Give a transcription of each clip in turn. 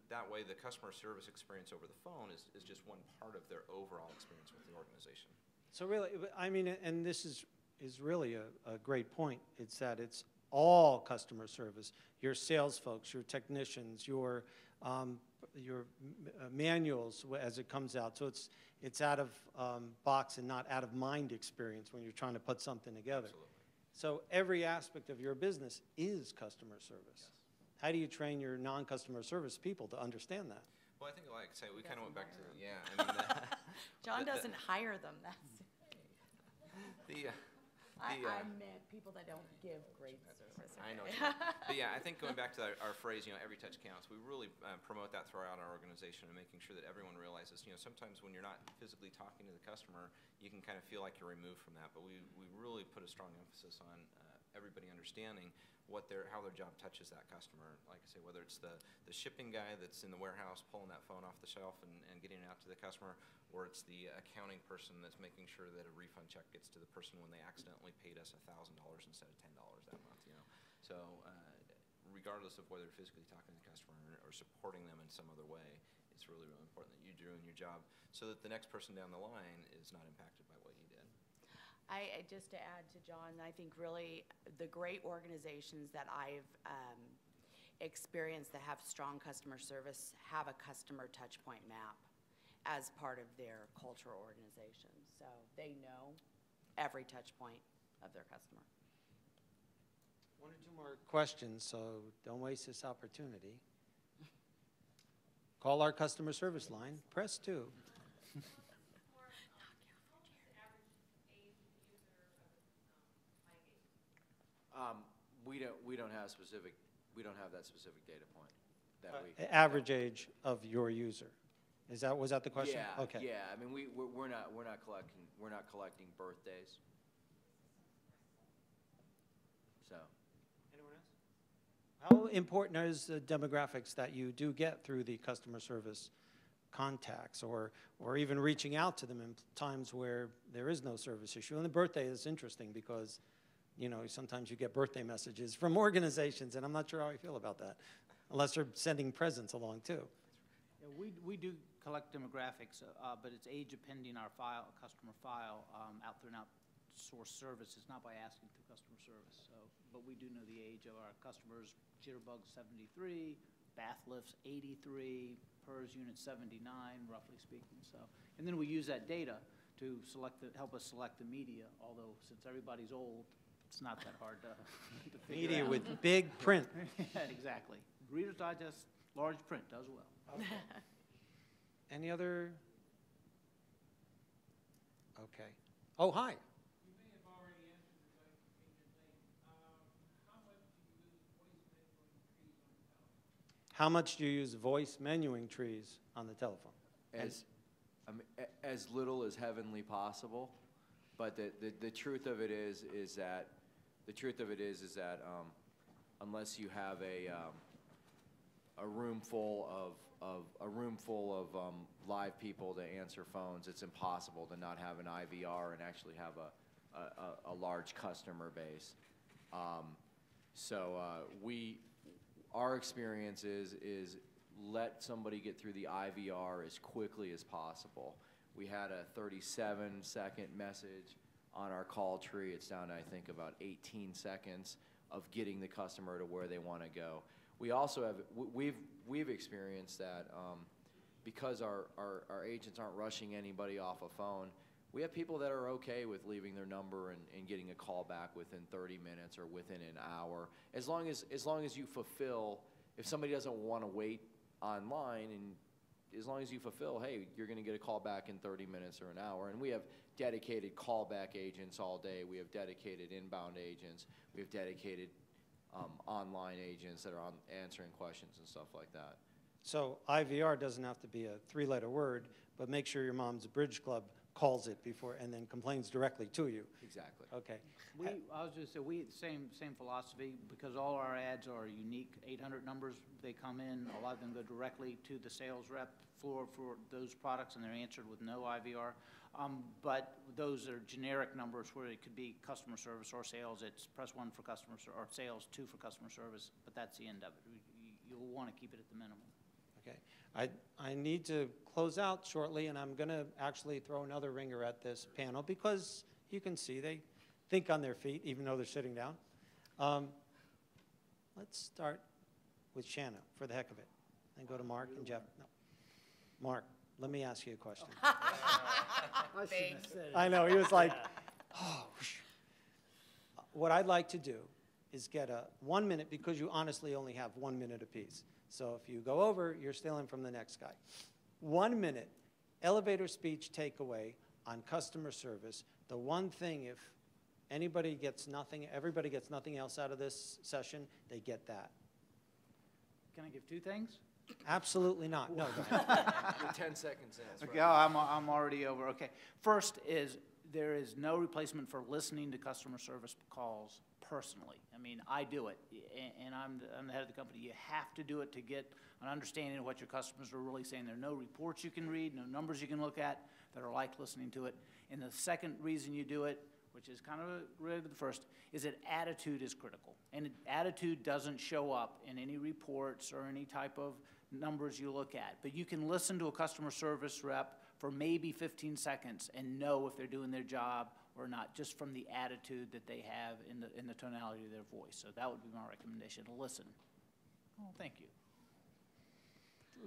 that way the customer service experience over the phone is just one part of their overall experience with the organization. So really, I mean, and this is really a great point. It's that it's all customer service. Your sales folks, your technicians, your manuals as it comes out. So it's out of box and not out of mind experience when you're trying to put something together. Absolutely. So every aspect of your business is customer service. Yes. How do you train your non-customer service people to understand that? Well, I think, like I say, we kind of went back to, yeah. I mean, John doesn't hire them. That's I meant people that don't give great service. I know what you mean. But yeah, I think going back to our phrase, every touch counts, we really promote that throughout our organization and making sure that everyone realizes, sometimes when you're not physically talking to the customer, you can kind of feel like you're removed from that. But we really put a strong emphasis on everybody understanding how their job touches that customer. Like I say, whether it's the shipping guy that's in the warehouse pulling that phone off the shelf and getting it out to the customer, or it's the accounting person that's making sure that a refund check gets to the person when they accidentally paid us $1,000 instead of $10 that month. So regardless of whether you're physically talking to the customer or supporting them in some other way, it's really, really important that you're doing your job so that the next person down the line is not impacted by what you did. Just to add to John, I think really the great organizations that I've experienced that have strong customer service have a customer touch point map as part of their cultural organization. So they know every touch point of their customer. One or two more questions, so don't waste this opportunity. Call our customer service line, press 2. We don't have that specific data point that average age of your user. Was that the question? Yeah. Okay. Yeah. I mean, we're not collecting birthdays. So. Anyone else? How important is the demographics that you do get through the customer service contacts, or even reaching out to them in times where there is no service issue? And the birthday is interesting because, sometimes you get birthday messages from organizations, and I'm not sure how I feel about that, unless they're sending presents along too. Yeah, we do collect demographics, but it's age depending our customer file, out there and outsource services, not by asking through customer service. So, but we do know the age of our customers. Jitterbug 73, bath lifts 83, PERS unit 79, roughly speaking. So, and then we use that data to help us select the media. Although since everybody's old, it's not that hard to figure media out. with big print. Yeah, exactly. Reader's Digest, large print does well. Okay. Any other? Okay. Oh, hi. You may have already answered this, I came in late. How much do you use voice menuing trees on the telephone? How much do you use voice menuing trees on the telephone? As little as heavenly possible, but the truth of it is that unless you have a room full of live people to answer phones, it's impossible to not have an IVR and actually have a large customer base. Our experience is let somebody get through the IVR as quickly as possible. We had a 37-second message on our call tree. It's down to, I think, about 18 seconds of getting the customer to where they want to go. We also have, we've experienced that because our agents aren't rushing anybody off a phone, we have people that are okay with leaving their number and getting a call back within 30 minutes or within an hour. As long as you fulfill, if somebody doesn't want to wait online, and as long as you fulfill, hey, you're going to get a call back in 30 minutes or an hour. And we have dedicated callback agents all day. We have dedicated inbound agents. We have dedicated online agents that are answering questions and stuff like that. So IVR doesn't have to be a 3-letter word, but make sure your mom's bridge club calls it before and then complains directly to you. Exactly. Okay. I was just saying, same philosophy, because all our ads are unique 800 numbers. They come in, a lot of them go directly to the sales rep floor for those products, and they're answered with no IVR. But those are generic numbers where it could be customer service or sales. It's press 1 for customer service, or sales 2 for customer service, but that's the end of it. You'll want to keep it at the minimum. Okay. I need to close out shortly, and I'm going to actually throw another ringer at this panel because you can see they think on their feet, even though they're sitting down. Let's start with Shana for the heck of it, and go to Mark and Jeff. No. Mark, let me ask you a question. I know, he was like, oh. What I'd like to do is get a 1 minute, because you honestly only have 1 minute apiece. So if you go over, you're stealing from the next guy. 1 minute, elevator speech takeaway on customer service. The one thing, if anybody gets nothing, everybody gets nothing else out of this session, they get that. Can I give 2 things? Absolutely not. No, go ahead. You're 10 seconds in. Okay, I'm already over. Okay. First is there is no replacement for listening to customer service calls personally. I mean, I do it, and I'm the head of the company. You have to do it to get an understanding of what your customers are really saying. There are no reports you can read, no numbers you can look at that are like listening to it. And the second reason you do it, which is kind of related to the first, is that attitude is critical. And attitude doesn't show up in any reports or any type of numbers you look at. But you can listen to a customer service rep for maybe 15 seconds and know if they're doing their job or not, just from the attitude that they have in the tonality of their voice. So that would be my recommendation, to listen. Oh, thank you.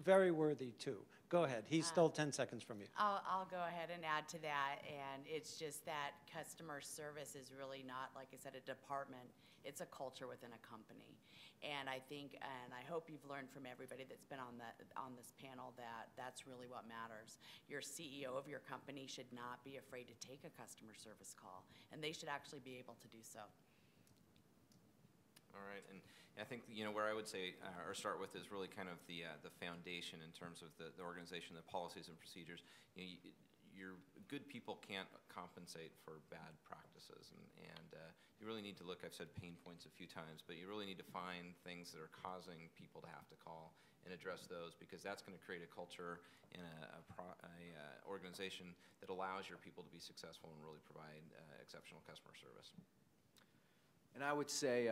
Very worthy, too. Go ahead. He stole 10 seconds from you. I'll go ahead and add to that, and it's just that customer service is really not, like I said, a department. It's a culture within a company. And I think, and I hope you've learned from everybody that's been on this panel that that's really what matters. Your CEO of your company should not be afraid to take a customer service call, and they should actually be able to do so. All right, and I think, you know, where I would say or start with is really kind of the foundation in terms of the organization, the policies and procedures. You know, your good people can't compensate for bad practices, and you really need to look. I've said pain points a few times, but you really need to find things that are causing people to have to call and address those, because that's going to create a culture and a organization that allows your people to be successful and really provide exceptional customer service. And I would say,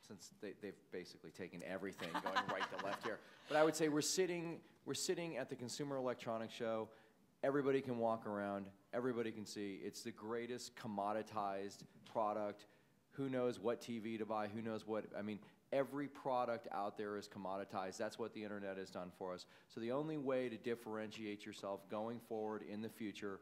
since they've basically taken everything going right to left here, but I would say we're sitting at the Consumer Electronics Show. Everybody can walk around. Everybody can see. It's the greatest commoditized product. Who knows what TV to buy? Who knows what? I mean, every product out there is commoditized. That's what the internet has done for us. So the only way to differentiate yourself going forward in the future,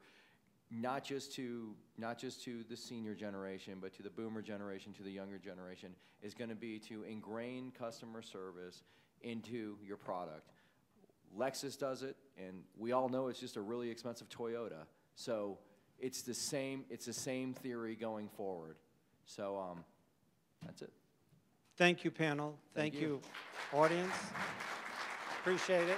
not just to the senior generation, but to the boomer generation, to the younger generation, is going to be to ingrain customer service into your product. Lexus does it, and we all know it's just a really expensive Toyota. So it's the same theory going forward. So that's it. Thank you, panel. Thank you, audience. Appreciate it.